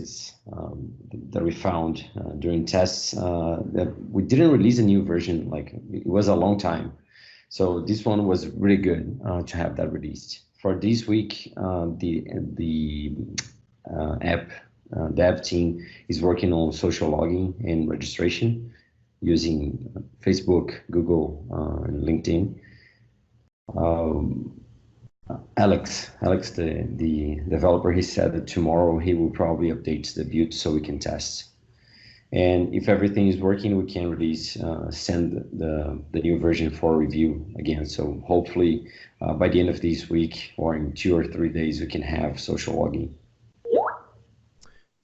fixes that we found during tests. That we didn't release a new version, like it was a long time. So this one was really good to have that released. For this week, the app dev team is working on social logging and registration using Facebook, Google, and LinkedIn. Alex, the developer, he said that tomorrow he will probably update the build so we can test. And if everything is working, we can release, send the new version for review again. So hopefully by the end of this week or in 2 or 3 days, we can have social logging.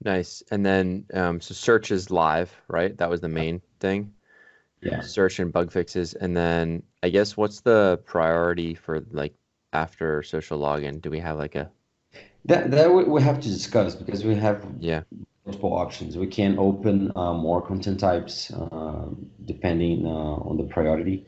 Nice. And then, so search is live, right? That was the main thing. Yeah. Search and bug fixes. And then I guess what's the priority for like after social login? Do we have like a... That we have to discuss because we have multiple options. We can open more content types depending on the priority.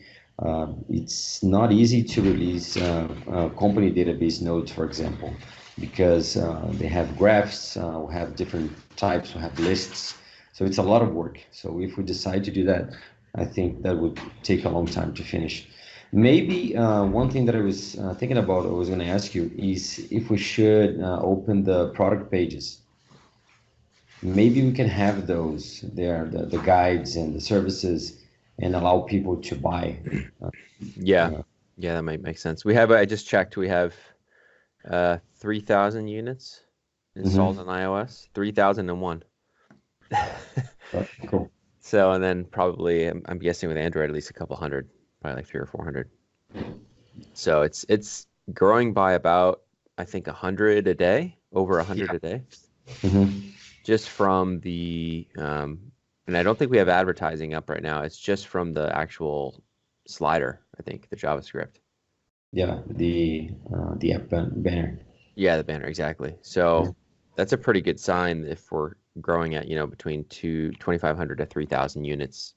It's not easy to release company database nodes, for example, because they have graphs, we have different types, we have lists. So it's a lot of work. So if we decide to do that, I think that would take a long time to finish. Maybe one thing that I was thinking about, I was going to ask you, is if we should open the product pages. Maybe we can have those there, the guides and the services, and allow people to buy. Yeah, that might make sense. We have, I just checked, we have 3,000 units installed on iOS, 3,001. Cool. So, and then probably, I'm guessing with Android, at least a couple hundred, probably like 300 or 400. So it's growing by about, I think, 100 a day, over 100 a day. Just from the, and I don't think we have advertising up right now. It's just from the actual slider, I think, the JavaScript. Yeah, the app banner. Yeah, the banner, exactly. So that's a pretty good sign if we're growing at, between 2,500 to 3,000 units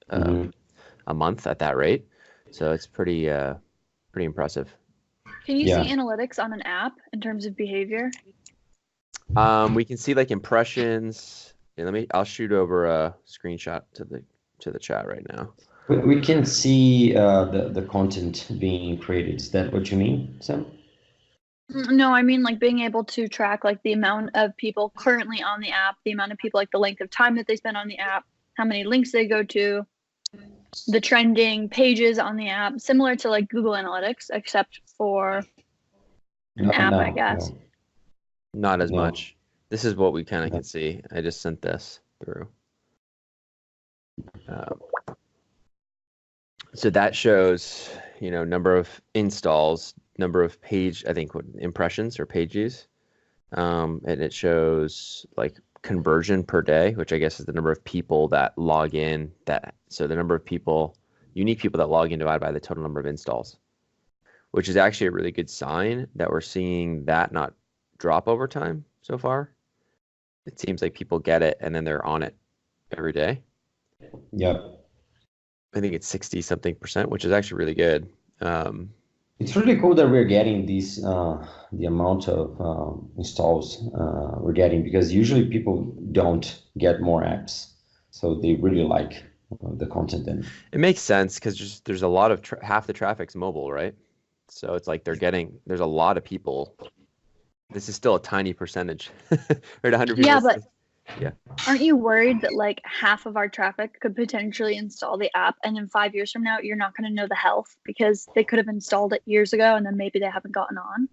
a month at that rate. So it's pretty impressive. Can you see analytics on an app in terms of behavior? We can see like impressions. Yeah, I'll shoot over a screenshot to the chat right now. We can see the content being created. Is that what you mean, Sam? No, I mean like being able to track like the amount of people currently on the app, the amount of people, like the length of time that they spend on the app, how many links they go to, the trending pages on the app, similar to like Google Analytics, except for an app, I guess. No. Not as much. This is what we kind of can see. I just sent this through. So that shows, number of installs, number of impressions or page views. And it shows like conversion per day, which I guess is the number of people that log in. So the number of unique people that log in divided by the total number of installs, which is actually a really good sign that we're seeing that not drop over time so far. It seems like people get it and then they're on it every day. Yep. I think it's 60-something%, which is actually really good. It's really cool that we're getting these the amount of installs we're getting, because usually people don't get more apps, so they really like the content. And it makes sense because there's a lot of half the traffic's mobile, right? So it's like there's a lot of people. This is still a tiny percentage. Or 100 people. Yeah, but aren't you worried that like half of our traffic could potentially install the app, and in 5 years from now, you're not going to know the health because they could have installed it years ago and then maybe they haven't gotten on?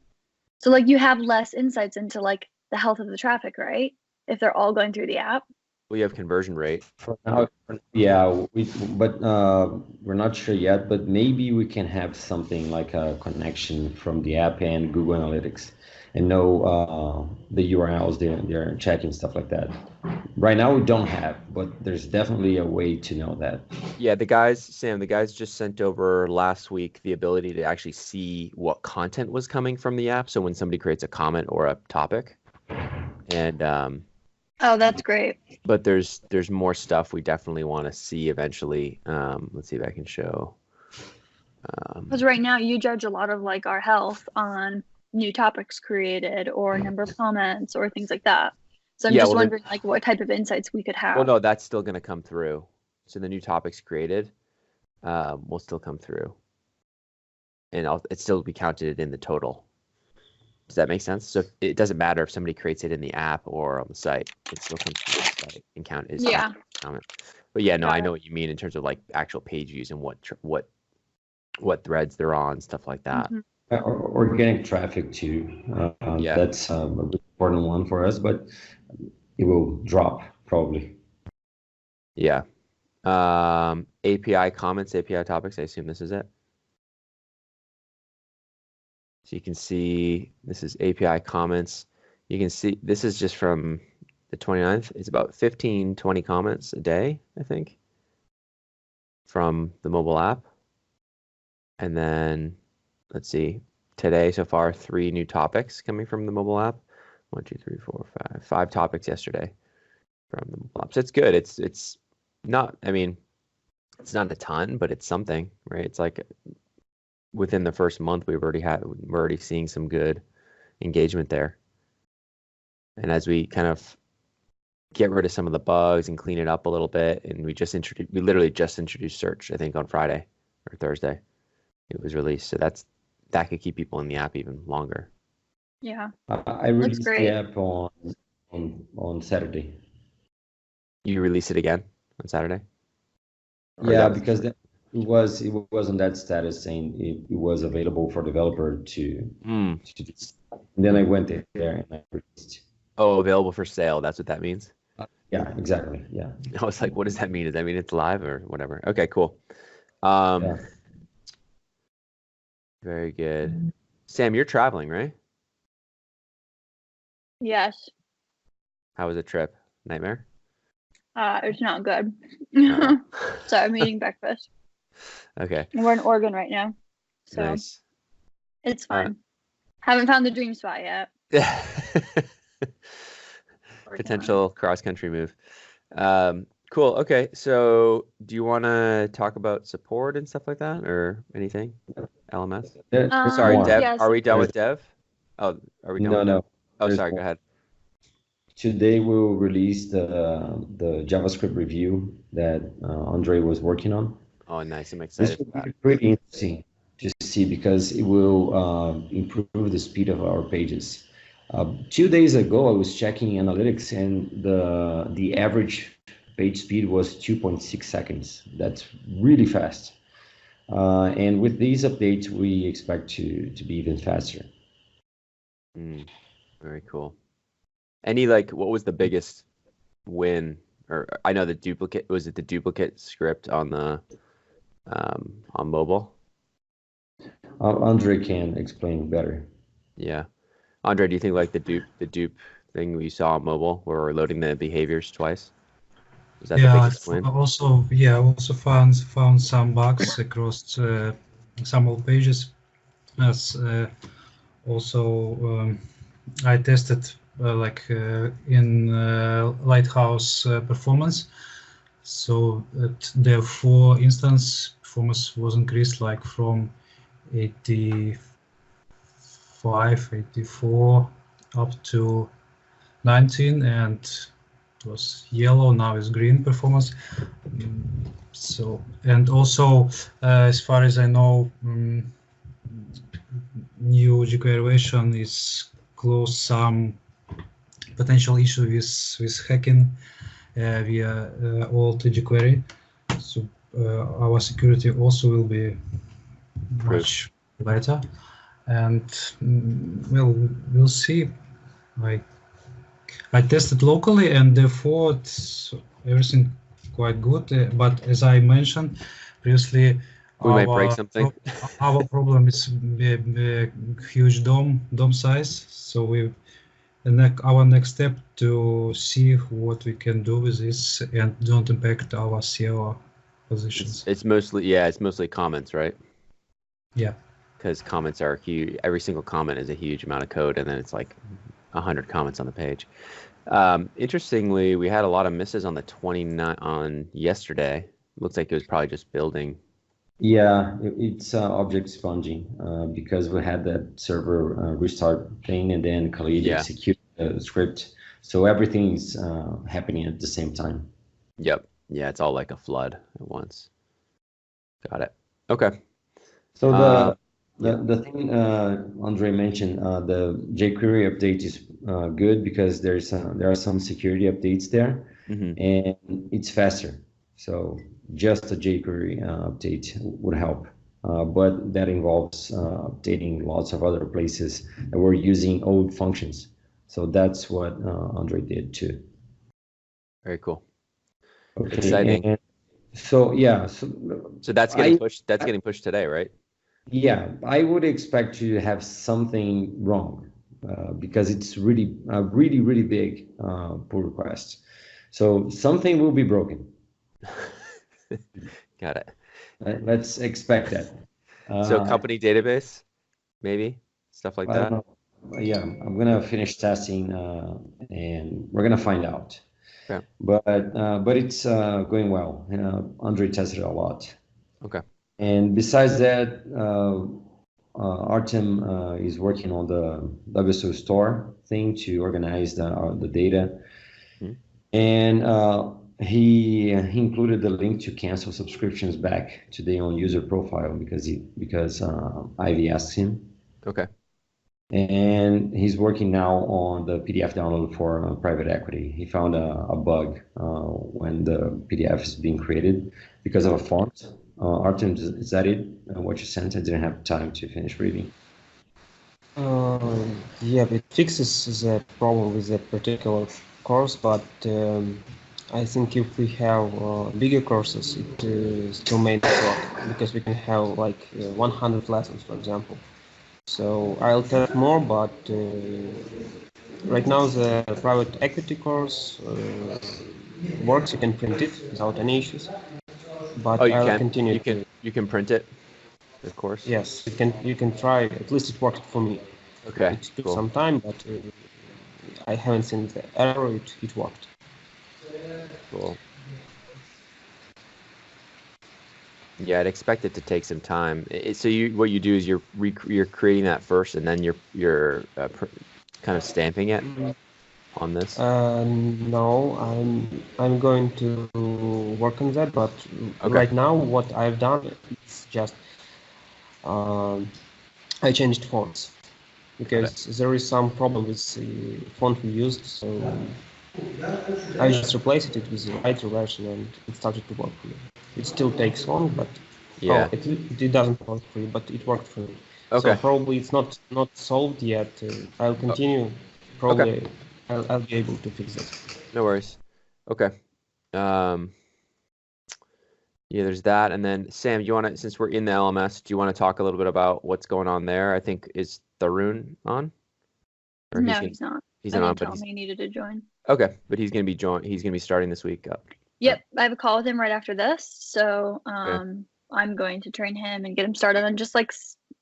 So like you have less insights into like the health of the traffic, right? If they're all going through the app. We have conversion rate. For now, but we're not sure yet. But maybe we can have something like a connection from the app and Google Analytics, and know the URLs they're checking, stuff like that. Right now we don't have, but there's definitely a way to know that. Yeah, Sam, the guys just sent over last week the ability to actually see what content was coming from the app. So when somebody creates a comment or a topic, and oh, that's great. But there's more stuff we definitely want to see eventually. Let's see if I can show. Because right now you judge a lot of like our health on new topics created or number of comments or things like that. So I'm just wondering like what type of insights we could have. Well, no, that's still going to come through. So the new topics created will still come through, and it still be counted in the total. Does that make sense? So it doesn't matter if somebody creates it in the app or on the site; it still comes through the site and count as comment. But yeah, no, I know what you mean in terms of like actual page views and what threads they're on, stuff like that. Organic traffic too. That's a really important one for us, but it will drop probably. Yeah. API comments, API topics. I assume this is it. So you can see this is API comments. You can see this is just from the 29th. It's about 15, 20 comments a day, I think, from the mobile app. And then let's see, today so far, 3 new topics coming from the mobile app. 1, 2, 3, 4, 5. 5 topics yesterday from the mobile app. So it's good. It's not, I mean, it's not a ton, but it's something, right? It's like within the first month, we're already seeing some good engagement there. And as we kind of get rid of some of the bugs and clean it up a little bit, and we literally just introduced search, I think on Friday or Thursday, it was released. So that could keep people in the app even longer. Yeah. I released the app on Saturday. You release it again on Saturday? Yeah, because it was on that status saying it was available for developer to and then I went there and I released. Oh, available for sale. That's what that means? Yeah, exactly. Yeah. I was like, what does that mean? Does that mean it's live or whatever? Okay, cool. Very good. Sam, you're traveling, right? Yes. How was the trip? Nightmare? It's not good. Oh. So I'm eating breakfast. Okay. We're in Oregon right now. So nice. It's fine. Haven't found the dream spot yet. Potential cross-country move. Cool. Okay. So do you want to talk about support and stuff like that or anything? LMS? Sorry, Dev. Yes. Are we done with Dev? Oh, are we done with Dev? No. Oh, sorry. Go ahead. Today we'll release the JavaScript review that Andre was working on. Oh, nice. I'm excited. This will be pretty interesting to see because it will improve the speed of our pages. 2 days ago, I was checking analytics and the average page speed was 2.6 seconds. That's really fast. And with these updates, we expect to be even faster. Very cool. What was the biggest win? Or I know the duplicate script on the on mobile? Andre can explain better. Yeah. Andre, do you think like the dupe thing we saw on mobile where we're loading the behaviors twice? Is that the biggest win? I also found some bugs across some old pages. As I tested in Lighthouse performance. So at the 4 instance, performance was increased like from 85, 84 up to 19, and it was yellow, now it's green performance. So, and also as far as I know, new jQuery version is close some potential issue with hacking via old jQuery. So our security also will be much better, and we'll see. I tested locally and therefore everything quite good. But as I mentioned previously, we might break something. Our problem is a huge DOM size. So our next step to see what we can do with this and don't impact our SEO positions. It's mostly comments, right? Yeah. Because comments are huge. Every single comment is a huge amount of code, and then it's like 100 comments on the page. Interestingly, we had a lot of misses on the 29 on yesterday. Looks like it was probably just building. Yeah, it's object sponging because we had that server restart thing, and then Khalid executed the script. So everything's happening at the same time. Yep. Yeah, it's all like a flood at once. Got it. Okay. So yeah. the thing Andre mentioned, the jQuery update is good because there are some security updates there, and it's faster. So just a jQuery update would help, but that involves updating lots of other places that were using old functions. So that's what Andre did too. Very cool. Okay. Exciting. And so yeah, so that's getting pushed. That's getting pushed today, right? Yeah, I would expect to have something wrong because it's really big pull request. So something will be broken. Got it. Let's expect that. So company database, maybe stuff like I that. don't know. Yeah, I'm gonna finish testing and we're gonna find out. Okay. But it's going well. Andre tested it a lot. Okay. And besides that, Artem is working on the WSO store thing to organize the data. And he included the link to cancel subscriptions back to their own user profile because Ivy asked him. Okay. And he's working now on the PDF download for private equity. He found a bug when the PDF is being created because of a font. Artem, is that it? What you sent? I didn't have time to finish reading. Yeah, it fixes the problem with that particular course, but I think if we have bigger courses, it still may not work because we can have like 100 lessons, for example. So I'll test more, but right now the private equity course works. You can print it without any issues. But I'll continue. You can print it, of course. Yes, you can try. At least it worked for me. Okay. It took some time, but I haven't seen the error. It worked. Cool. Yeah, I'd expect it to take some time. So what you do is you're creating that first, and then you're kind of stamping it on this. No, I'm going to work on that, but right now what I've done is just I changed fonts because there is some problem with the font we used, so I just replaced it with the lighter version and it started to work for me. It still takes long, but yeah, it doesn't work for you, but it worked for me. Okay. So probably it's not solved yet. I'll continue. Probably I'll be able to fix it. No worries. Okay. Yeah, there's that, and then Sam, you want to, since we're in the LMS, do you want to talk a little bit about what's going on there? I think is Tharun on? Or no, he's not. He's not on, but he needed to join. Okay, but he's gonna be He's gonna be starting this week. Yep, I have a call with him right after this, so I'm going to train him and get him started on just like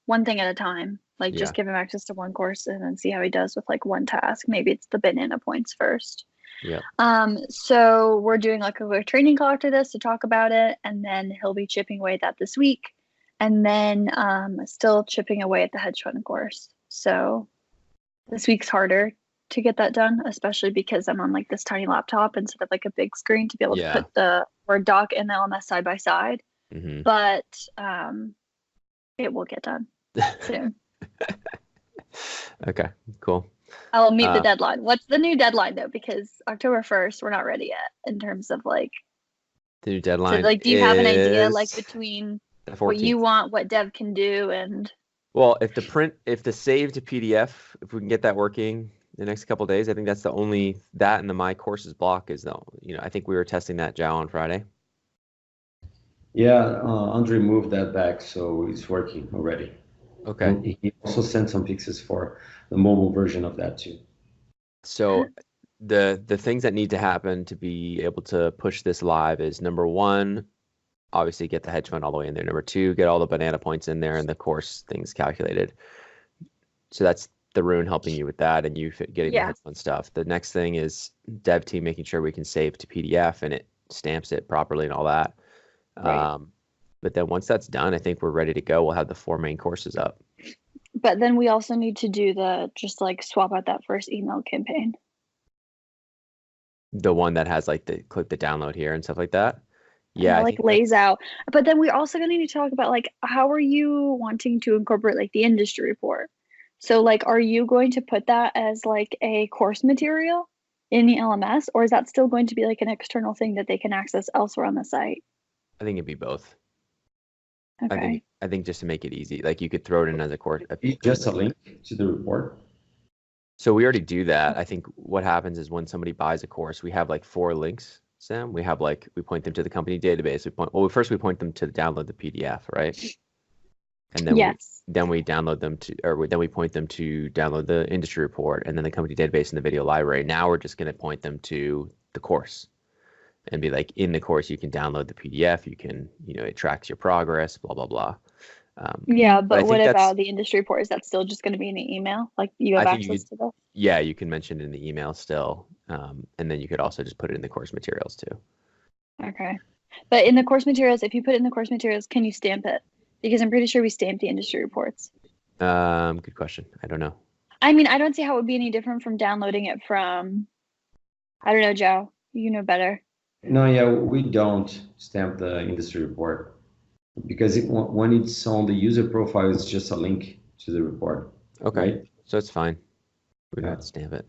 one thing at a time. Like just give him access to one course and then see how he does with like one task. Maybe it's the banana points first. Yeah. So we're doing like a quick training call after this to talk about it, and then he'll be chipping away at that this week, and then still chipping away at the hedge fund course. So this week's harder to get that done, especially because I'm on like this tiny laptop instead of like a big screen to be able to put the Word doc and the LMS side by side. Mm-hmm. But it will get done soon. Okay, cool. I'll meet the deadline. What's the new deadline though? Because October 1st, we're not ready yet in terms of like the new deadline. So, like, do you have an idea like between what you 14th. want, what Dev can do, and well, if the save to PDF, if we can get that working the next couple of days, I think that's the only that and the My Courses block is though. I think we were testing that Jao on Friday. Yeah, Andre moved that back, so it's working already. Okay. And he also sent some fixes for the mobile version of that too. So the things that need to happen to be able to push this live is number one, obviously get the hedge fund all the way in there. Number two, get all the banana points in there and the course things calculated. So that's the Rune helping you with that and you getting the hedge fund stuff. The next thing is dev team making sure we can save to PDF and it stamps it properly and all that. Right. But then once that's done, I think we're ready to go. We'll have the 4 main courses up. But then we also need to do just like swap out that first email campaign. The one that has like the click the download here and stuff like that. Yeah, I like think lays out. But then we're also going to need to talk about like how are you wanting to incorporate like the industry report? So like are you going to put that as like a course material in the LMS, or is that still going to be like an external thing that they can access elsewhere on the site? I think it'd be both. Okay. I think just to make it easy, like you could throw it in as a course. Just a link to the report. So we already do that. I think what happens is when somebody buys a course, we have like 4 links, Sam. We have like, we point them to the company database. First we point them to download the PDF, right? And then Yes. we download them to, or then we point them to download the industry report and then the company database and the video library. Now we're just going to point them to the course and be like, in the course, you can download the PDF. You can, it tracks your progress, blah, blah, blah. Yeah, but I but what think about the industry report? Is that still just going to be in the email? Like you have I think access to that? Yeah, you can mention it in the email still. And then you could also just put it in the course materials too. Okay. But in the course materials, if you put it in the course materials, can you stamp it? Because I'm pretty sure we stamp the industry reports. Good question. I don't know. I mean, I don't see how it would be any different from downloading it from, I don't know, Joe, you know better. No, yeah, we don't stamp the industry report because when it's on the user profile, it's just a link to the report. Okay, right? so it's fine. We don't Yeah. have to stamp it.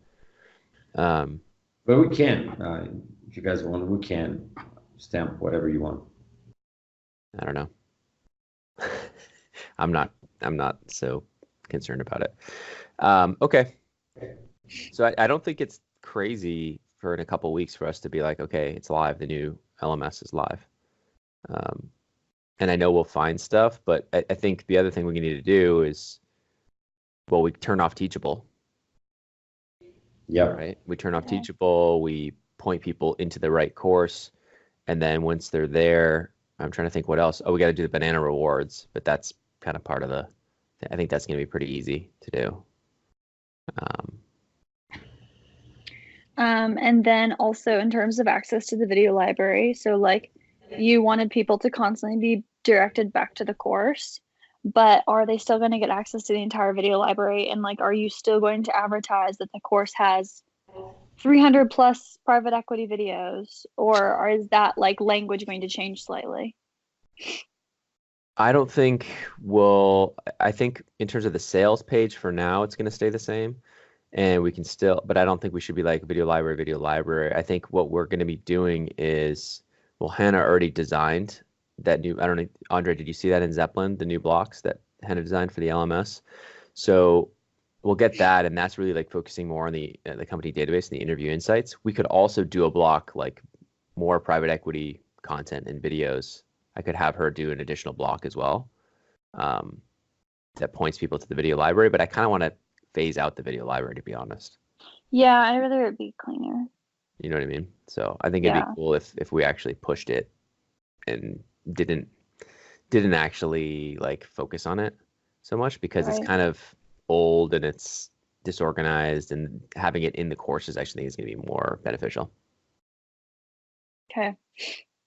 But we can, if you guys want, we can stamp whatever you want. I don't know. I'm not so concerned about it. Okay. So I don't think it's crazy for in a couple weeks for us to be like, okay, it's live. The new LMS is live. And I know we'll find stuff, but I think the other thing we need to do is, well, we turn off Teachable. Yeah. Right. We turn off Teachable. We point people into the right course. And then once they're there, I'm trying to think what else. Oh, we got to do the banana rewards, but that's kind of part of I think that's going to be pretty easy to do. And then also in terms of access to the video library, so like you wanted people to constantly be directed back to the course, but are they still going to get access to the entire video library? And like, are you still going to advertise that the course has 300 plus private equity videos, or is that like language going to change slightly? I don't think I think in terms of the sales page for now, it's going to stay the same. And we can still, but I don't think we should be like video library. I think what we're going to be doing is, well, Hannah already designed that new, I don't know, Andre, did you see that in Zeppelin, the new blocks that Hannah designed for the LMS? So we'll get that, and that's really like focusing more on the company database and the interview insights. We could also do a block like more private equity content and videos. I could have her do an additional block as well that points people to the video library, but I kind of want to phase out the video library, to be honest. Yeah, I'd rather it be cleaner. You know what I mean? So I think it'd be cool if we actually pushed it and didn't actually like focus on it so much, because it's kind of old and it's disorganized, and having it in the course is actually is going to be more beneficial. Okay.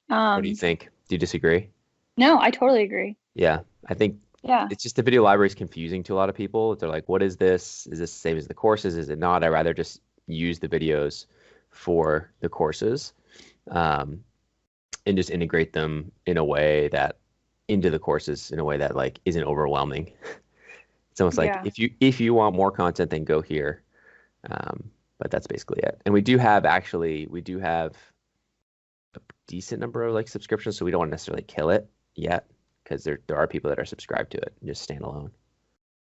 What do you think? Do you disagree? No, I totally agree. Yeah, I think it's just the video library is confusing to a lot of people. They're like, what is this? Is this the same as the courses? Is it not? I'd rather just use the videos for the courses and just integrate them in a way that into the courses in a way that like isn't overwhelming. It's almost like if you want more content, then go here. But that's basically it. And we do have a decent number of like subscriptions, so we don't want to necessarily kill it yet, because there are people that are subscribed to it and just stand alone.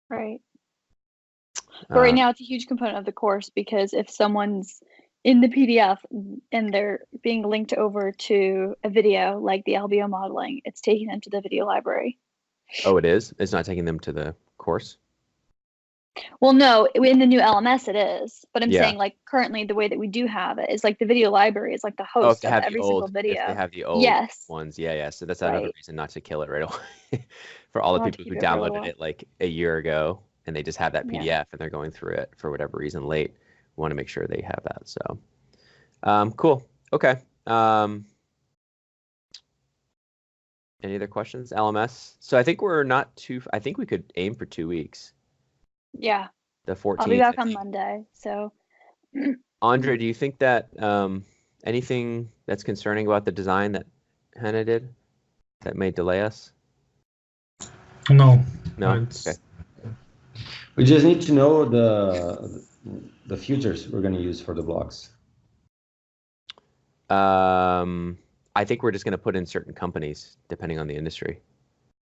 Right. But right now it's a huge component of the course, because if someone's in the PDF and they're being linked over to a video like the LBO modeling, it's taking them to the video library. Oh, it is? It's not taking them to the course? Well, no, in the new LMS it is. But I'm saying like currently the way that we do have it is like the video library is like the host of every single video. If they have the old ones, yeah. So that's another reason not to kill it right away. For all the people who downloaded it like a year ago and they just have that PDF and they're going through it for whatever reason late, we want to make sure they have that. So cool. Okay. Any other questions? LMS. So I think I think we could aim for 2 weeks. Yeah. The 14th. I'll be back on Monday. So Andre, do you think that anything that's concerning about the design that Hannah did that may delay us? No. No. It's- Okay. We just need to know the filters we're going to use for the blocks. I think we're just going to put in certain companies depending on the industry.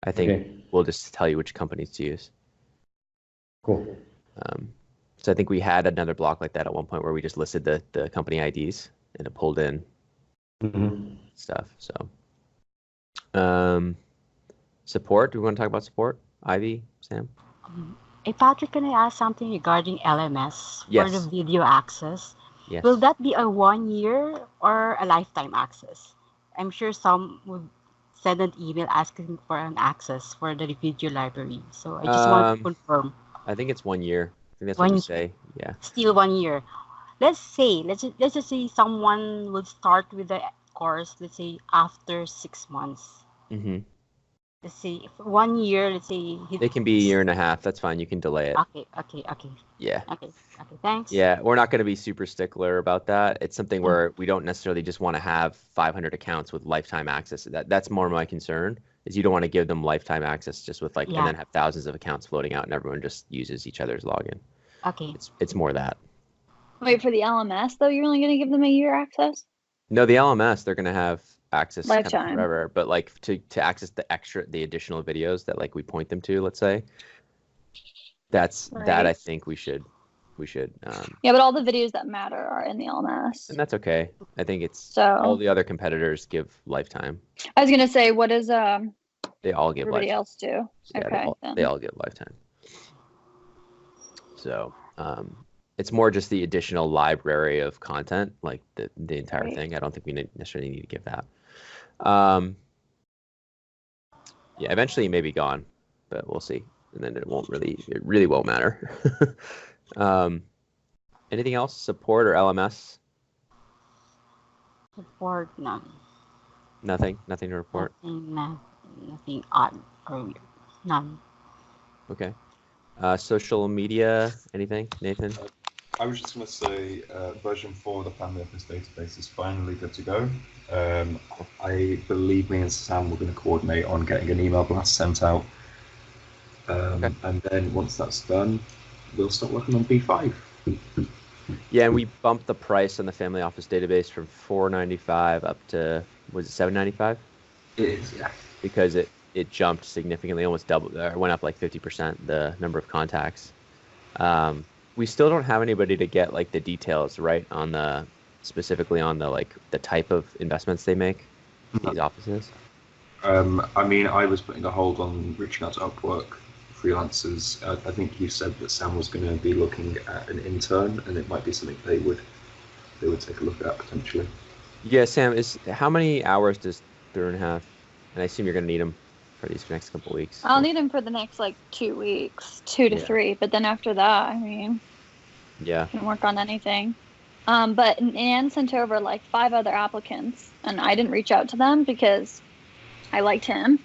I think Okay. we'll just tell you which companies to use. Cool. So I think we had another block like that at one point where we just listed the company IDs and it pulled in stuff. So support. Do we want to talk about support? Ivy, Sam? Hey Patrick, can I ask something regarding LMS for Yes. the video access? Yes. Will that be a 1 year or a lifetime access? I'm sure some would send an email asking for an access for the video library. So I just want to confirm. I think it's 1 year. I think that's what we say. Yeah. Still 1 year. Let's just say someone would start with the course, let's say after 6 months. Mm-hmm. Let's say for 1 year, let's say It can be a year and a half. That's fine. You can delay it. Okay. Yeah. Okay, thanks. Yeah, we're not going to be super stickler about that. It's something where we don't necessarily just want to have 500 accounts with lifetime access. That's more my concern, is you don't want to give them lifetime access just with and then have thousands of accounts floating out and everyone just uses each other's login. Okay. It's more that. Wait, for the LMS though, you're only going to give them a year access? No, the LMS, they're going to have access kind of Lifetime. forever, but like to access the additional videos that like we point them to, let's say, that Right. I think we should Yeah, but all the videos that matter are in the LMS. and that's okay. I think it's So all the other competitors give lifetime. I was going to say, what does They all give everybody lifetime. else do? Yeah, Okay, they then. all get lifetime. So it's more just the additional library of content, like the entire Right. thing. I don't think we necessarily need to give that. Yeah, eventually it may be gone, but we'll see. And then it really won't matter. Anything else? Support or LMS? Support, none. Nothing to report. Nothing odd or weird. None. Okay. Social media, anything, Nathan? I was just going to say version 4 of the Family Office database is finally good to go. I believe me and Sam were going to coordinate on getting an email blast sent out. Okay. And then once that's done, we'll start working on B5. Yeah, and we bumped the price on the Family Office database from $4.95 up to, was it $7.95? It is, yeah. Because it jumped significantly, almost doubled, or went up like 50%, the number of contacts. We still don't have anybody to get like the details right on specifically on the type of investments they make, these offices. I mean, I was putting a hold on reaching out to Upwork freelancers. I think you said that Sam was going to be looking at an intern, and it might be something they would take a look at potentially. Yeah, Sam, how many hours does Thurin have? And I assume you're going to need them for these next couple weeks. I'll need them for the next 2 weeks, 2 to 3. But then after that, I mean, Yeah. I can work on anything. But Nan sent over 5 other applicants, and I didn't reach out to them because I liked him.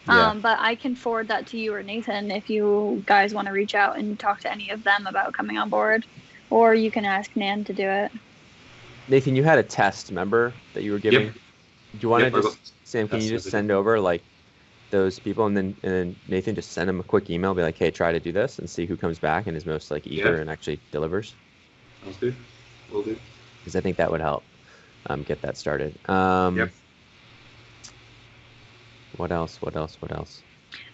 Yeah. But I can forward that to you or Nathan if you guys want to reach out and talk to any of them about coming on board, or you can ask Nan to do it. Nathan, you had a test, remember, that you were giving? Yep. Do you want to Yep, I got Sam, can you tested just it. send over those people, and then Nathan just send them a quick email, be like, hey, try to do this, and see who comes back and is most eager Yeah. and actually delivers? Sounds good. Will do. Because I think that would help get that started. Yep. What else?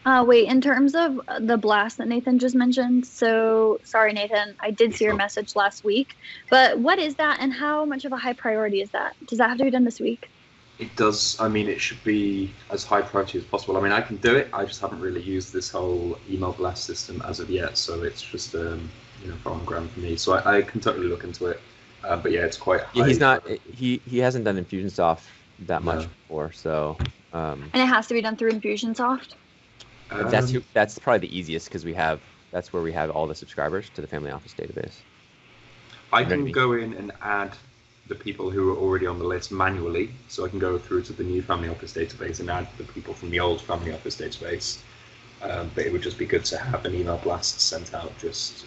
Wait, in terms of the blast that Nathan just mentioned, so sorry, Nathan, I did see your message last week, but what is that and how much of a high priority is that? Does that have to be done this week? It does. I mean, it should be as high priority as possible. I mean, I can do it. I just haven't really used this whole email blast system as of yet, so it's just foreign ground for me. So I can totally look into it. But yeah, it's quite high. Yeah, he's not. He hasn't done Infusionsoft that much No. before, so. And it has to be done through Infusionsoft? That's probably the easiest because that's where we have all the subscribers to the Family Office database. I can go in and add the people who are already on the list manually, so I can go through to the new Family Office database and add the people from the old Family Office database. But it would just be good to have an email blast sent out just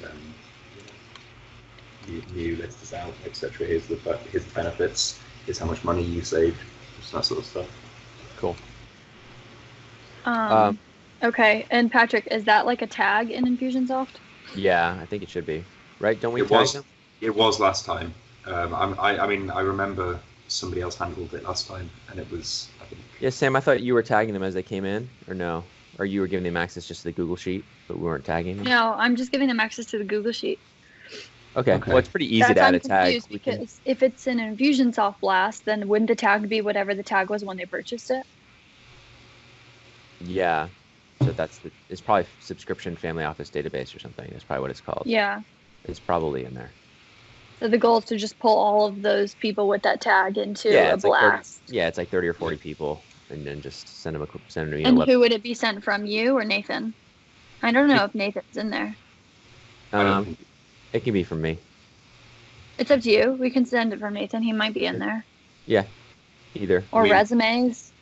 new list is out, etc. Here's the benefits. Here's how much money you saved. Just that sort of stuff. Cool. Okay, and Patrick, is that like a tag in Infusionsoft? Yeah, I think it should be. Right? Don't we It tag was. them? It was last time. I mean, I remember somebody else handled it last time, and it was, I think. Yeah, Sam, I thought you were tagging them as they came in, or no? Or you were giving them access just to the Google Sheet, but we weren't tagging them? No, I'm just giving them access to the Google Sheet. Okay. Well, it's pretty easy to add a tag. Because if it's an Infusionsoft blast, then wouldn't the tag be whatever the tag was when they purchased it? Yeah. So it's probably subscription family office database or something. That's probably what it's called. Yeah. It's probably in there. So the goal is to just pull all of those people with that tag into a blast. It's like 30 or 40 people, and then just send them an email. And who would it be sent from, you or Nathan? I don't know if Nathan's in there. It can be from me. It's up to you. We can send it from Nathan. He might be in there. Yeah, either. Or resumes.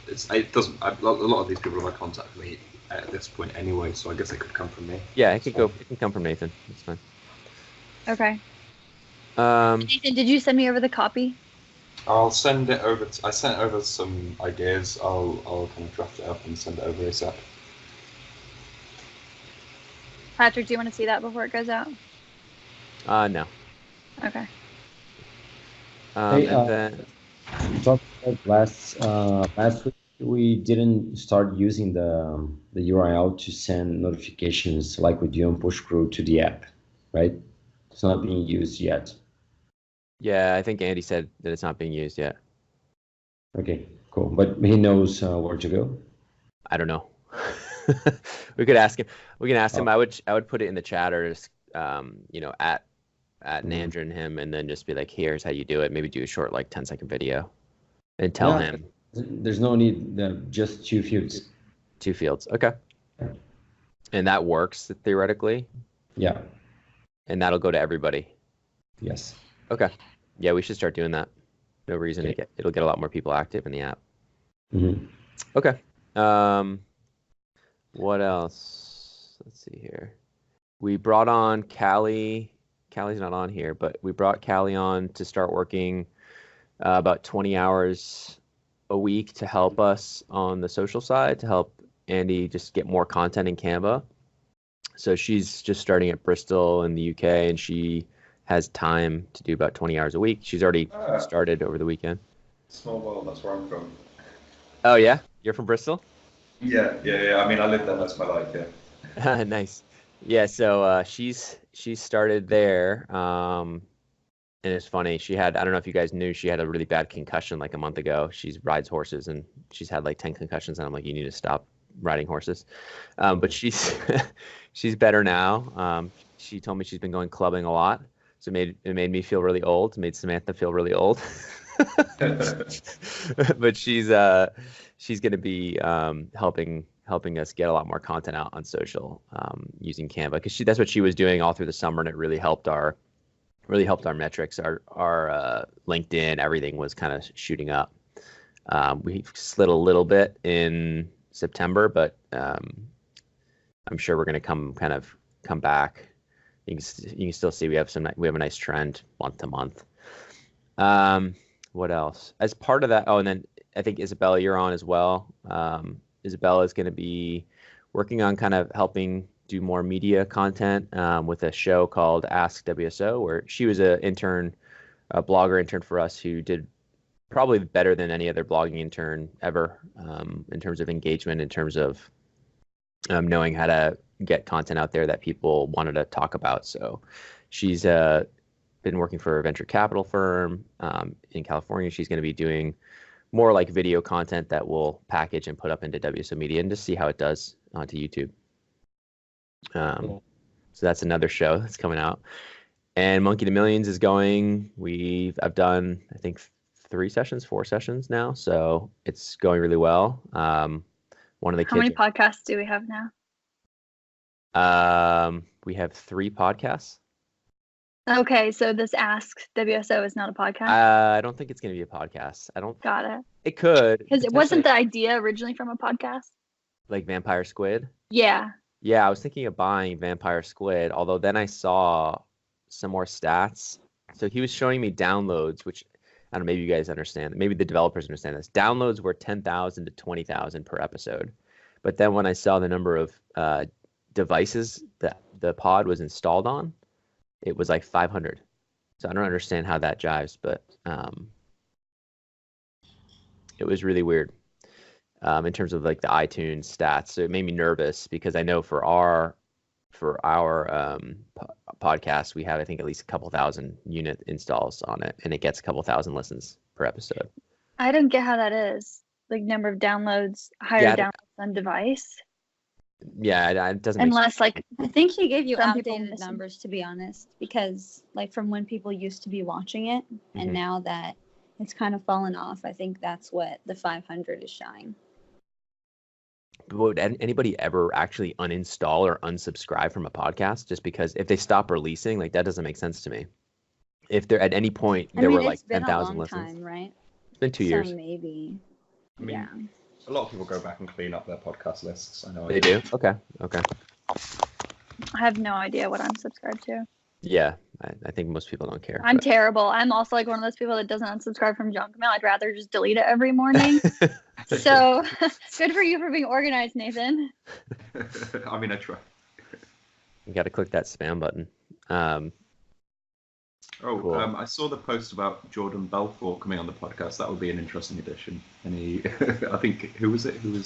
It doesn't. A lot of these people have contacted me at this point anyway, so I guess it could come from me. Yeah, it can come from Nathan. It's fine. Okay. Nathan, did you send me over the copy? I'll send it over. I sent over some ideas. I'll kind of draft it up and send it over ASAP. Patrick, do you want to see that before it goes out? No. Okay. Hey, and then we talked about last week. We didn't start using the URL to send notifications like we do on PushCrew to the app, right? It's not being used yet. Yeah, I think Andy said that it's not being used yet. Okay, cool. But he knows where to go. I don't know. We could ask him. We can ask him. I would put it in the chat, or just at Nandra and him, and then just be like, here's how you do it. Maybe do a short 10-second video and tell him. There's no need. Just 2 fields. 2 fields. Okay. And that works theoretically. Yeah. And that'll go to everybody. Yes. Okay. Yeah, we should start doing that. No reason to it'll get a lot more people active in the app. Mm-hmm. Okay. What else? Let's see here. We brought on Callie. Callie's not on here, but we brought Callie on to start working about 20 hours a week to help us on the social side, to help Andy just get more content in Canva. So she's just starting at Bristol in the UK, and she has time to do about 20 hours a week. She's already started over the weekend. Small world, that's where I'm from. Oh, yeah? You're from Bristol? Yeah. I mean, I lived there most of my life, yeah. Nice. Yeah, so she's started there, and it's funny. I don't know if you guys knew, she had a really bad concussion like a month ago. She rides horses, and she's had 10 concussions, and I'm like, you need to stop riding horses. But she's she's better now. She told me she's been going clubbing a lot, so it made me feel really old. It made Samantha feel really old. But she's going to be helping us get a lot more content out on social using Canva, because that's what she was doing all through the summer, and it really helped our metrics. Our LinkedIn, everything was kind of shooting up. We slid a little bit in September, but I'm sure we're going to come back. You can still see we have a nice trend month to month. What else? As part of that, and then I think Isabella, you're on as well. Isabella is going to be working on kind of helping do more media content with a show called Ask WSO, where she was a blogger intern for us, who did probably better than any other blogging intern ever in terms of engagement, in terms of knowing how to get content out there that people wanted to talk about. So she's been working for a venture capital firm in California. She's going to be doing more video content that we'll package and put up into WSO Media, and just see how it does onto YouTube. So that's another show that's coming out. And Monkey to Millions is going. I've done, I think, 4 sessions now, so it's going really well. One of the How many podcasts do we have now? We have 3 podcasts. Okay, so this Ask WSO is not a podcast? I don't think it's going to be a podcast. Got it. It could. Because it wasn't the idea originally from a podcast? Like Vampire Squid? Yeah. Yeah, I was thinking of buying Vampire Squid, although then I saw some more stats. So he was showing me downloads, which I don't know, maybe you guys understand. Maybe the developers understand this. Downloads were 10,000 to 20,000 per episode. But then when I saw the number of devices that the pod was installed on, it was like 500. So I don't understand how that jives, but it was really weird in terms of like the iTunes stats. So it made me nervous because I know for our podcast, we have, I think, at least a couple thousand unit installs on it, and it gets a couple thousand listens per episode. I don't get how that is. Like number of downloads, higher downloads on device. Yeah, it doesn't. Unless like I think he gave you some people outdated miss them. numbers, to be honest, because like from when people used to be watching it, and now that it's kind of fallen off, I think that's what the 500 is showing. Would anybody ever actually uninstall or unsubscribe from a podcast just because if they stop releasing, like that doesn't make sense to me. If there at any point there were like 10,000 listens, time, right? It's been 2 years. So maybe. I mean, a lot of people go back and clean up their podcast lists. I know They do? Okay. I have no idea what I'm subscribed to. Yeah, I think most people don't care. I'm terrible. I'm also like one of those people that doesn't unsubscribe from junk mail. I'd rather just delete it every morning. So good for you for being organized, Nathan. I mean, I try. You got to click that spam button. Cool. I saw the post about Jordan Belfort coming on the podcast. That would be an interesting addition. And I think, who was it? Who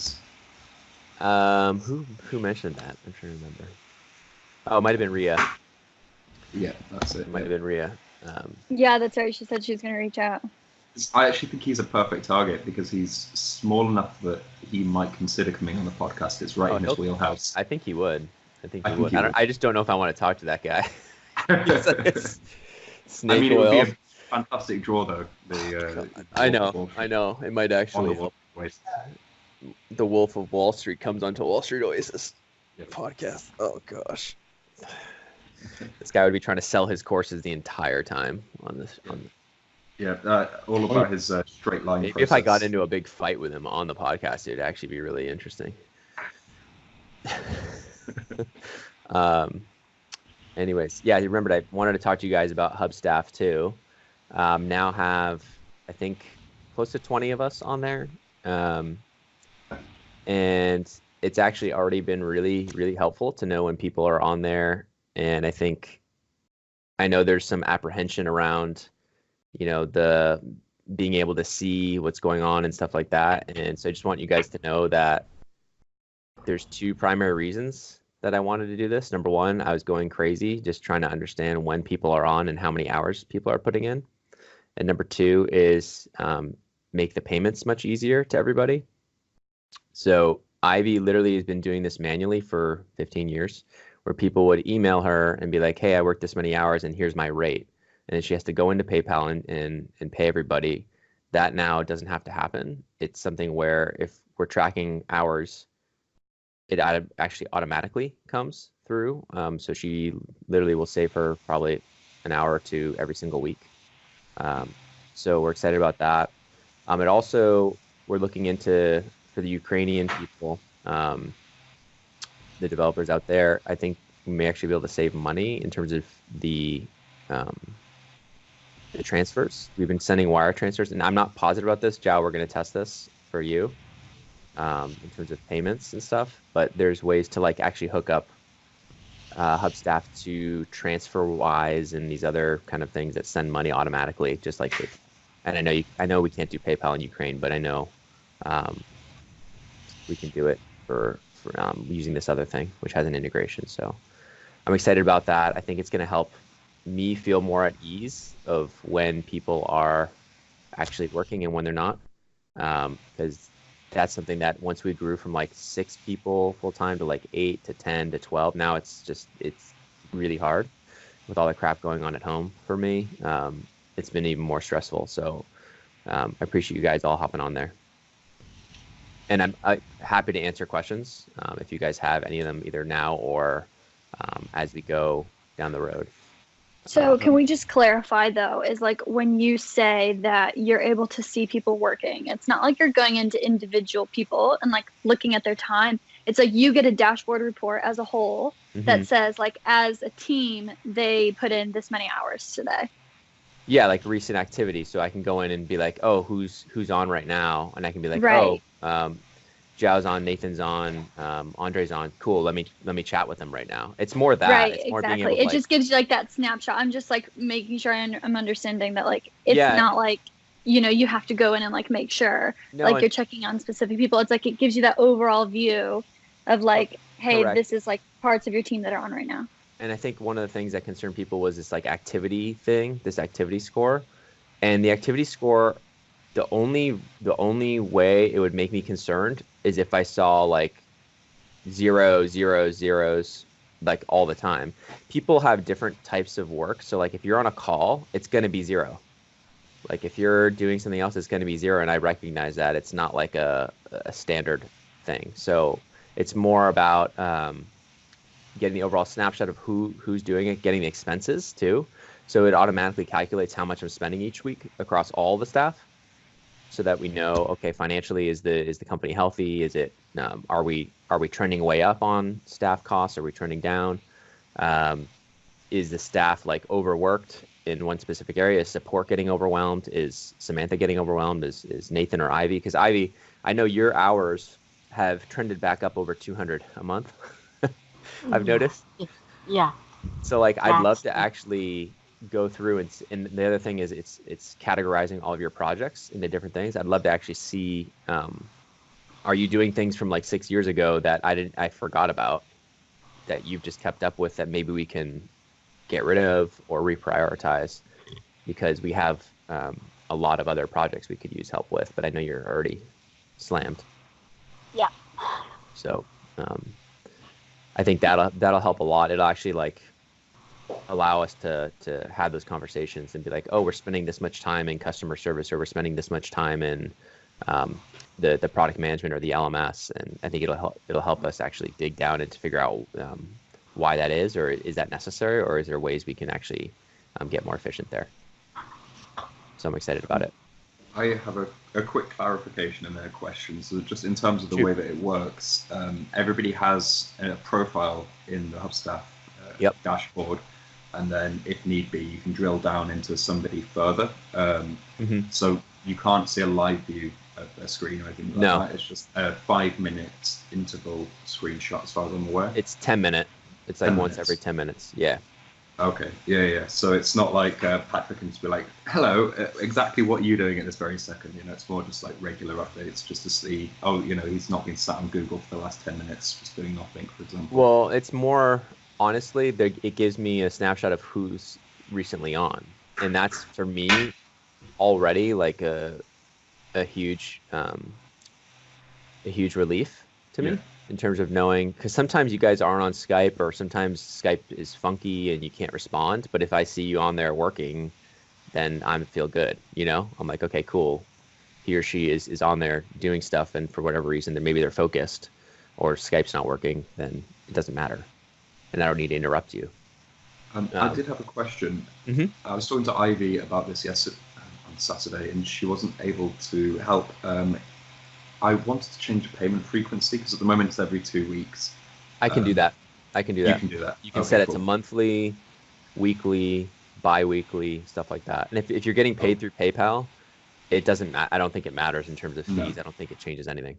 mentioned that? I'm trying to remember. Oh, it might have been Rhea. Yeah, that's it. It might have been Rhea. Yeah, that's right. She said she was going to reach out. I actually think he's a perfect target because he's small enough that he might consider coming on the podcast. It's right in his wheelhouse. I think he would. I just don't know if I want to talk to that guy. Snake I mean, it oil. would be a fantastic draw, though. I know. It might actually. The Wolf of Wall Street comes onto Wall Street Oasis podcast. Oh gosh. This guy would be trying to sell his courses the entire time on this. All about his straight line. Maybe if I got into a big fight with him on the podcast, it'd actually be really interesting. Anyways, yeah, you remembered I wanted to talk to you guys about Hubstaff too. Now have, I think, close to 20 of us on there. And it's actually already been really, really helpful to know when people are on there. And I know there's some apprehension around, the being able to see what's going on and stuff like that. And so I just want you guys to know that there's two primary reasons that I wanted to do this. Number one, I was going crazy just trying to understand when people are on and how many hours people are putting in. And number two is make the payments much easier to everybody. So Ivy literally has been doing this manually for 15 years, where people would email her and be like, hey, I worked this many hours and here's my rate. And then she has to go into PayPal and pay everybody. That now doesn't have to happen. It's something where if we're tracking hours, it actually automatically comes through. So she literally will save her probably an hour or two every single week. So we're excited about that. It also, we're looking into, for the Ukrainian people, the developers out there, I think we may actually be able to save money in terms of the transfers. We've been sending wire transfers, and I'm not positive about this. Jao, we're going to test this for you in terms of payments and stuff, but there's ways to actually hook up Hubstaff to TransferWise and these other kind of things that send money automatically, just like this. And I know we can't do PayPal in Ukraine, but I know we can do it for using this other thing, which has an integration. So I'm excited about that. I think it's going to help me feel more at ease of when people are actually working and when they're not, because that's something that once we grew from 6 people full time to 8 to 10 to 12, now it's really hard with all the crap going on at home for me. It's been even more stressful. So I appreciate you guys all hopping on there. And I'm happy to answer questions if you guys have any of them, either now or as we go down the road. So can we just clarify, though, is when you say that you're able to see people working, it's not like you're going into individual people and looking at their time. It's you get a dashboard report as a whole that says like as a team they put in this many hours today. Yeah, like recent activity, so I can go in and be like, oh, who's on right now, and I can be like, Right. Zhao's on, Nathan's on, Andre's on. Cool. Let me chat with them right now. It's more that. Right, It's more exactly. being able to, It just gives you like that snapshot. I'm just like making sure I'm understanding that like it's Yeah. not like you have to go in and like make sure No, like and- you're checking on specific people. It's like it gives you that overall view of like, hey, Correct. this is like parts of your team that are on right now. And I think one of the things that concerned people was this like activity thing, this activity score, and the activity score. The only way it would make me concerned is if I saw like 0, 0, 0s like all the time. People have different types of work, so like if you're on a call, it's going to be 0. Like if you're doing something else, it's going to be 0, and I recognize that it's not like a standard thing. So it's more about getting the overall snapshot of who's doing it, getting the expenses too. So it automatically calculates how much I'm spending each week across all the staff, so that we know, okay, financially, is the company healthy? Is it are we trending way up on staff costs? Are we trending down? Is the staff like overworked in one specific area? Is support getting overwhelmed? Is Samantha getting overwhelmed? Is Nathan or Ivy? Because Ivy, I know your hours have trended back up over 200 a month. I've noticed. Yeah. So like, I'd love to That's- actually go through and the other thing is it's categorizing all of your projects into different things. I'd love to actually see, are you doing things from like 6 years ago that I forgot about, that you've just kept up with, that maybe we can get rid of or reprioritize, because we have a lot of other projects we could use help with, but I know you're already slammed. Yeah. So I think that'll help a lot. It'll actually like allow us to have those conversations and be like, oh, we're spending this much time in customer service, or we're spending this much time in the product management or the LMS. And I think it'll help us actually dig down and to figure out why that is, or is that necessary, or is there ways we can actually get more efficient there. So I'm excited about it. I have a quick clarification and a question. So just in terms of the way that it works, everybody has a profile in the Hubstaff dashboard, and then if need be, you can drill down into somebody further. So you can't see a live view of their screen or anything like that. It's just a 5-minute interval screenshot, as far as I'm aware. It's 10 minute. It's like once every 10 minutes. Yeah. Okay. Yeah. So it's not like Patrick can just be like, hello, exactly what are you doing at this very second? It's more just like regular updates, just to see, he's not been sat on Google for the last 10 minutes just doing nothing, for example. Well, it's more, honestly, it gives me a snapshot of who's recently on. And that's, for me, already like a huge relief to me. In terms of knowing, because sometimes you guys aren't on Skype, or sometimes Skype is funky and you can't respond. But if I see you on there working, then I feel good. I'm like, okay, cool. He or she is on there doing stuff, and for whatever reason, then maybe they're focused, or Skype's not working, then it doesn't matter, and I don't need to interrupt you. I did have a question. I was talking to Ivy about this yesterday on Saturday, and she wasn't able to help. I wanted to change the payment frequency, because at the moment it's every 2 weeks. I can do that. You can do that. You can set it to monthly, weekly, bi-weekly, stuff like that. And if you're getting paid through PayPal, it doesn't matter. I don't think it matters in terms of fees. No. I don't think it changes anything.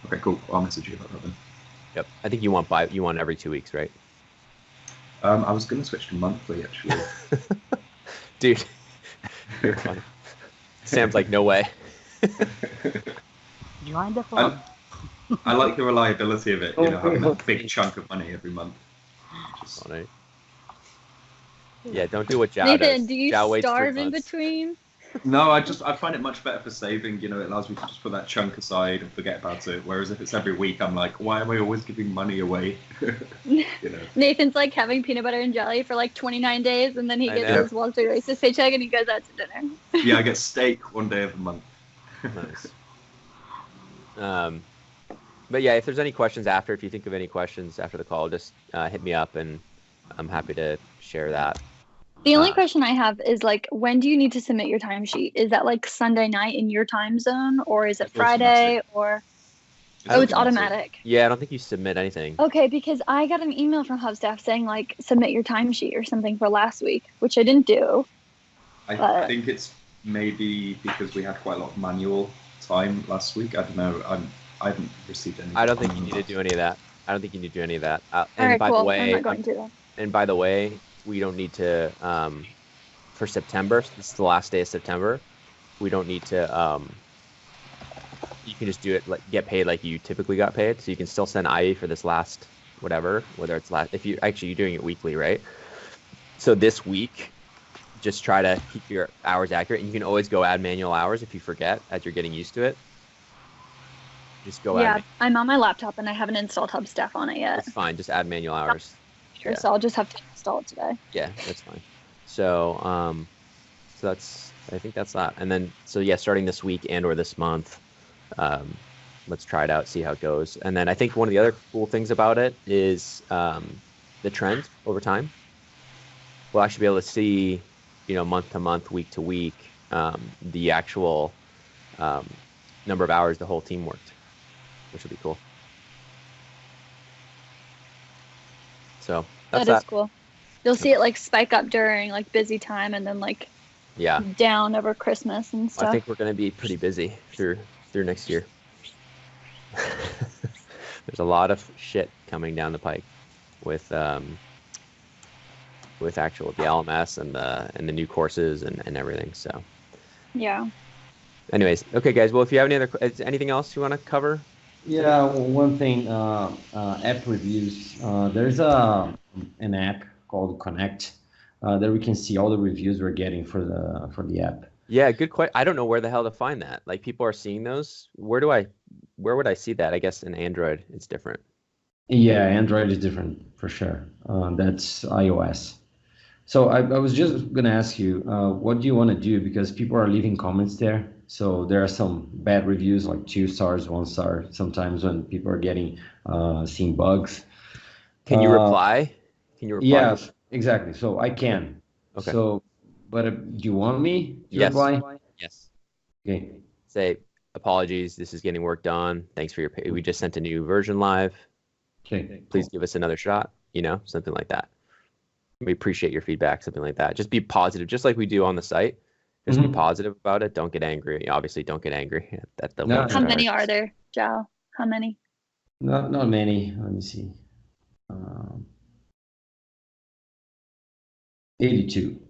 Okay, cool. I'll message you about that then. Yep. I think you want every 2 weeks, right? I was going to switch to monthly, actually. Dude, you're funny. Sam's like, no way. Join the phone. I like the reliability of it, having a big chunk of money every month. Funny. Yeah, don't do what Zhao does. Nathan, do you Zhao waits 3 starve in months. between? No, I find it much better for saving. It allows me to just put that chunk aside and forget about it. Whereas if it's every week, I'm like, why am I always giving money away? Nathan's like having peanut butter and jelly for like 29 days, and then he gets his Wall Street Oasis paycheck and he goes out to dinner. Yeah, I get steak one day of the month. Nice. But yeah, if there's any questions if you think of any questions after the call, just hit me up, and I'm happy to share that. The only question I have is like, when do you need to submit your timesheet? Is that like Sunday night in your time zone, or is it Friday, or? Oh, it's automatic. Yeah, I don't think you submit anything. Okay, because I got an email from HubStaff saying like submit your timesheet or something for last week, which I didn't do. I think it's maybe because we had quite a lot of manual time last week. I don't know. I haven't received any. I don't think you need to do any of that. I don't think you need to do any of that. All And right, by cool. the way, I'm not going to that. and by the way, we don't need to for September. This is the last day of September. We don't need to. You can just do it like get paid like you typically got paid. So you can still send Ivy for this last whatever, whether it's last. If you actually you're doing it weekly, right? So this week, just try to keep your hours accurate. And you can always go add manual hours if you forget as you're getting used to it. Just go Yeah, add. I'm on my laptop and I haven't installed HubStaff on it yet. That's fine. Just add manual hours. Sure, Yeah. so I'll just have to install it today. Yeah, that's fine. So, so that's I think that's that. And then so yeah, starting this week and or this month, let's try it out, see how it goes. And then I think one of the other cool things about it is the trend over time. We'll actually be able to see, month to month, week to week, the actual number of hours the whole team worked, which will be cool. So that's That is cool. You'll see it like spike up during like busy time and then like Yeah, down over Christmas and stuff. I think we're going to be pretty busy through next year. There's a lot of shit coming down the pike with actual the LMS and the new courses and everything. So Yeah. anyways, okay guys, well if you have anything else you want to cover? Yeah, one thing, app reviews. There's an app called Connect that we can see all the reviews we're getting for the app. Yeah, good question. I don't know where the hell to find that. Like people are seeing those. Where would I see that? I guess in Android it's different. Yeah, Android is different for sure. That's iOS. So I was just gonna ask you, what do you want to do? Because people are leaving comments there. So there are some bad reviews, like 2 stars, 1 star. Sometimes when people are getting seeing bugs. Can you reply? Can you reply? Yeah, exactly. So I can. Okay. So, but do you want me to Yes. reply? Yes. Okay. Say apologies. This is getting work done. Thanks for your we just sent a new version live. Okay. Please give us another shot. Something like that. We appreciate your feedback. Something like that. Just be positive, just like we do on the site. Just be positive about it. Don't get angry. Obviously, don't get angry. That's the No. How many are there, Joe? How many? Not many. Let me see. 82.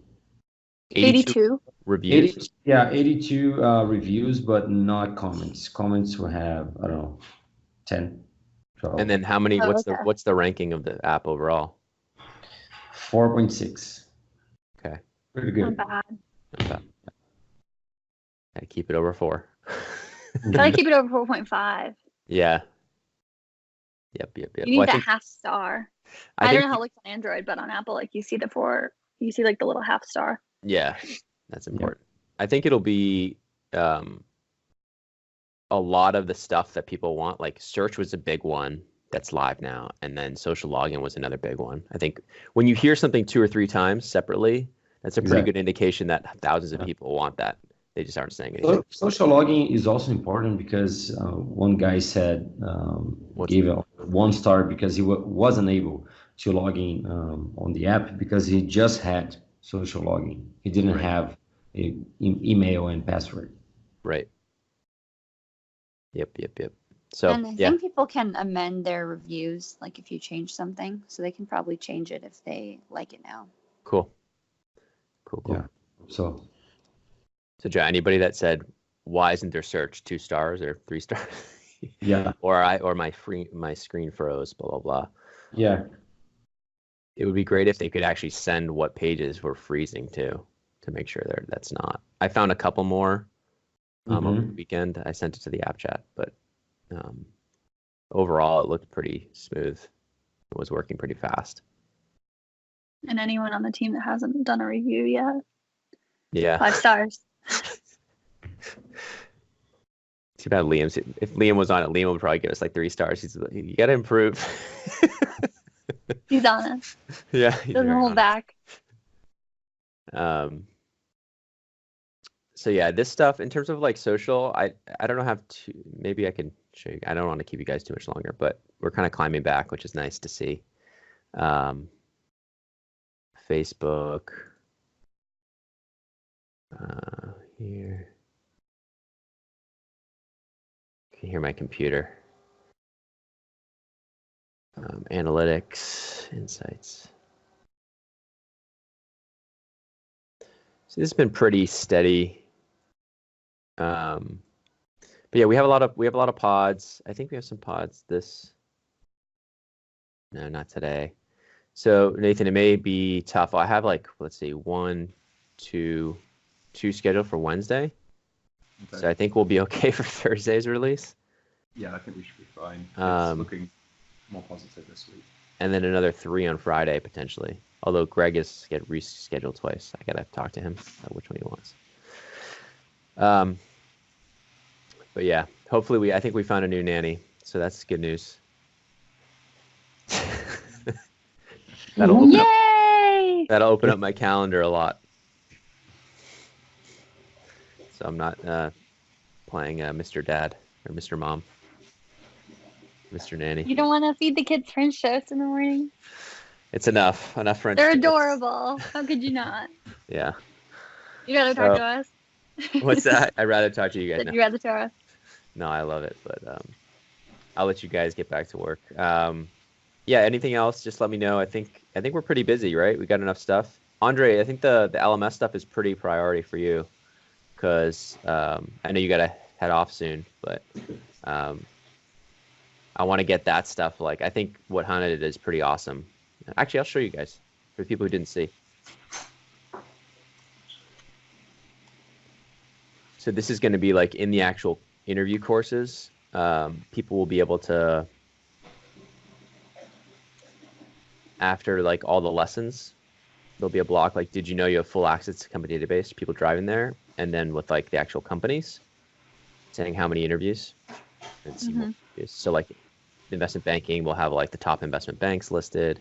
82. reviews. 82 reviews, but not comments. Comments will have, I don't know, 10, 12. And then how many? Oh, What's okay. what's the ranking of the app overall? 4.6. Okay. Pretty Not good. bad. Okay. Gotta keep it over 4. Try to keep it over 4.5. Yeah. Yep. You Well, need I that think half star. I I think don't know how it looks on Android, but on Apple, like you see like the little half star. yeah, that's important. I think it'll be a lot of the stuff that people want. Like search was a big one that's live now, and then social login was another big one. I think when you hear something 2 or 3 times separately, that's a pretty good indication that thousands of people want that. They just aren't saying anything. Social logging is also important because one guy said gave a 1 star because he wasn't able to log in on the app because he just had social logging. He didn't have an email and password. Right. Yep. So And I think people can amend their reviews, like if you change something, so they can probably change it if they like it now. cool. Yeah. So Joe, anybody that said, why isn't there search 2 stars or 3 stars? yeah, or my screen froze, blah, blah, blah. yeah. It would be great if they could actually send what pages were freezing to make sure that's not. I found a couple more over the weekend. I sent it to the app chat, but overall it looked pretty smooth. It was working pretty fast. And anyone on the team that hasn't done a review yet, Yeah. 5 stars. Too bad Liam's. If Liam was on it, Liam would probably give us like 3 stars. You got to improve. He's honest. Yeah. Doesn't hold back. So yeah, this stuff in terms of like social, I don't know how to. Maybe I can show you. I don't want to keep you guys too much longer, but we're kind of climbing back, which is nice to see. Facebook. Here. You can hear my computer. Analytics, insights. So this has been pretty steady. But yeah, we have a lot of pods. I think we have some pods no, not today. So Nathan, it may be tough. I have let's see, 1, 2 scheduled for Wednesday. Okay. So I think we'll be okay for Thursday's release. Yeah, I think we should be fine. It's looking more positive this week. And then another 3 on Friday potentially. Although Greg is get rescheduled twice. I gotta talk to him about which one he wants. But yeah, hopefully I think we found a new nanny, so that's good news. Yay! That'll open up my calendar a lot. So I'm not playing Mr. Dad or Mr. Mom, Mr. Nanny. You don't want to feed the kids French toast in the morning? It's enough French. They're toast. adorable. How could you not? Yeah. You rather talk to us? What's that? I'd rather talk to you guys. You'd rather talk to us? No, I love it, but I'll let you guys get back to work. Yeah, anything else? Just let me know. I think we're pretty busy, right? We got enough stuff. Andre, I think the LMS stuff is pretty priority for you, because I know you got to head off soon, but I want to get that stuff. I think what Hannah did is pretty awesome. Actually, I'll show you guys for the people who didn't see. So this is going to be in the actual interview courses. People will be able to, after all the lessons, there'll be a block did you know you have full access to company database, people driving there, and then with the actual companies saying how many interviews and see more interviews. So investment banking will have the top investment banks listed,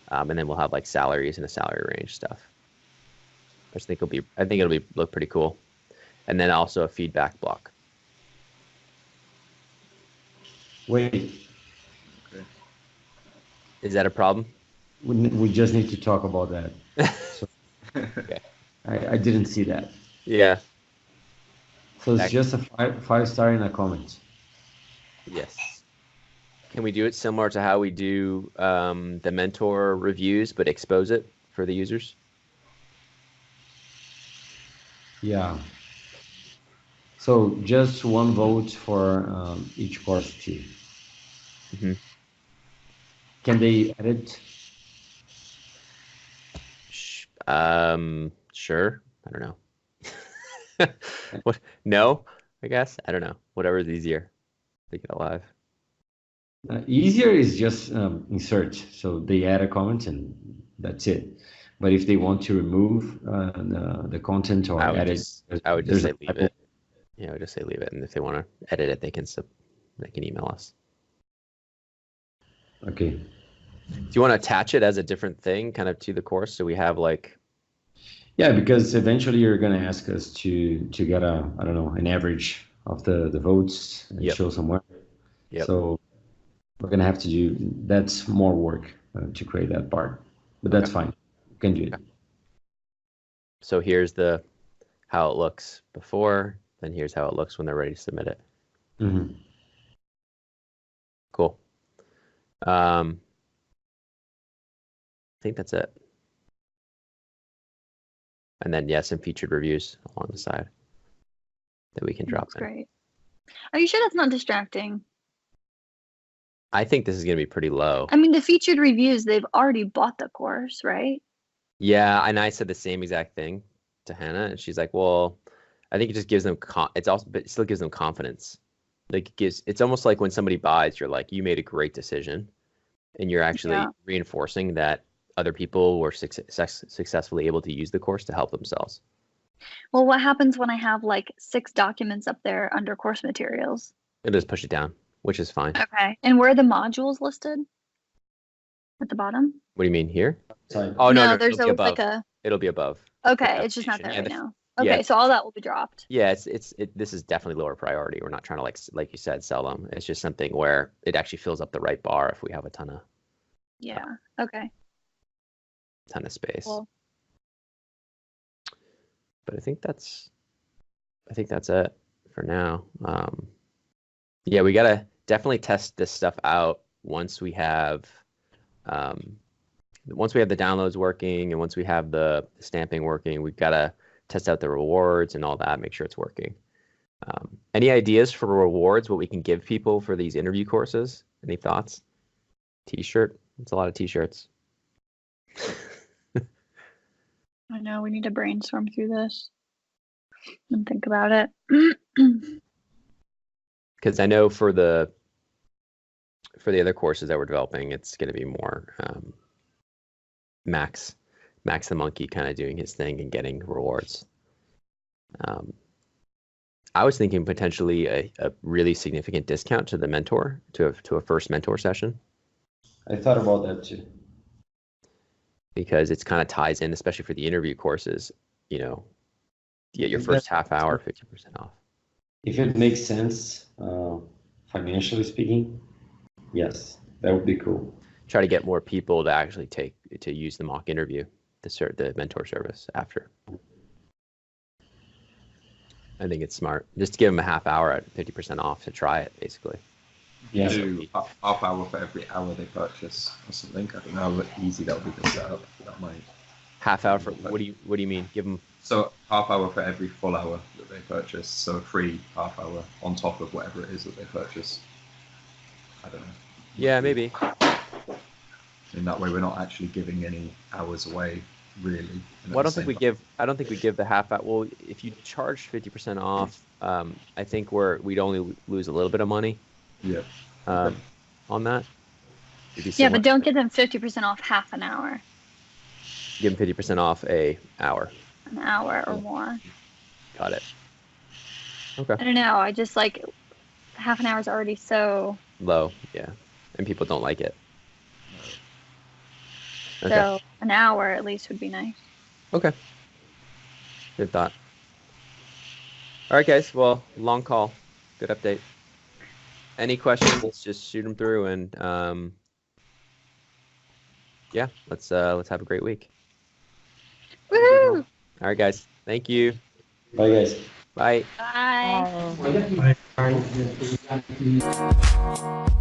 and then we'll have salaries and a salary range stuff. I think it'll look pretty cool. And then also a feedback block. Wait. Okay. Is that a problem? We just need to talk about that. So, okay. I didn't see that. Yeah. So it's just a 5-star in a comment. Yes. Can we do it similar to how we do the mentor reviews, but expose it for the users? Yeah. So just 1 vote for each course too. Mm-hmm. Can they edit? Sure. I don't know. What? No, I guess. I don't know. Whatever is easier. Take it alive. Easier is just insert. So they add a comment and that's it. But if they want to remove the content or edit, I would just say leave it. Yeah, I would just say leave it. And if they want to edit it, they can email us. Okay. Do you want to attach it as a different thing kind of to the course? So we have Yeah, because eventually you're going to ask us to get an average of the votes and show somewhere. Yep. So we're going to have to do, that's more work to create that part, but that's fine. You can do it. So here's how it looks before, then here's how it looks when they're ready to submit it. Mm-hmm. Cool. I think that's it. And then some featured reviews along the side that we can drop in. Great. Are you sure that's not distracting? I think this is going to be pretty low. I mean, the featured reviews, they've already bought the course, right? Yeah, and I said the same exact thing to Hannah, and she's like, "Well, I think it just gives them but it still gives them confidence. It's almost like when somebody buys, you're like, you made a great decision, and you're actually reinforcing that other people were successfully able to use the course to help themselves." Well, what happens when I have 6 documents up there under course materials? It'll just push it down, which is fine. Okay. And where are the modules listed? At the bottom? What do you mean here? Sorry. Oh no, there's it'll be above. a. It'll be above. Okay, it's just not there right now. Okay, so all that will be dropped. Yeah, this is definitely lower priority. We're not trying to like you said, sell them. It's just something where it actually fills up the right bar if we have a ton of Okay. Ton of space. Cool. But I think that's it for now. Yeah, we gotta definitely test this stuff out once we have the downloads working and once we have the stamping working. We've gotta test out the rewards and all that, make sure it's working. Any ideas for rewards, what we can give people for these interview courses? Any thoughts? T-shirt? It's a lot of T-shirts. I know, we need to brainstorm through this and think about it. Because I know for the other courses that we're developing, it's going to be more Max the monkey kind of doing his thing and getting rewards. I was thinking potentially a really significant discount to the mentor, to a first mentor session. I thought about that too. Because it's kind of ties in, especially for the interview courses, you get your first half hour 50% off. If it makes sense, financially speaking, yes, that would be cool. Try to get more people to actually to use the mock interview, the mentor service after. I think it's smart. Just give them a half hour at 50% off to try it, basically. Yeah. Do half hour for every hour they purchase or something. I don't know how easy that would be to set up. That might. Half hour for what do you mean? Give them. So half hour for every full hour that they purchase. So a free half hour on top of whatever it is that they purchase. I don't know. Yeah, maybe. In that way, we're not actually giving any hours away, really. Well, I don't think we give the half hour. Well, if you charge 50% off, I think we'd only lose a little bit of money. Yeah. On that. Yeah, but don't give them 50% off half an hour. Give them 50% off an hour. An hour or more. Got it. Okay. I don't know. I just like half an hour is already so low. Yeah, and people don't like it. Okay. So an hour at least would be nice. Okay. Good thought. All right, guys. Well, long call. Good update. Any questions? Just shoot them through, and yeah, let's have a great week. Woohoo! All right, guys. Thank you. Bye, guys. Bye. Bye. Bye.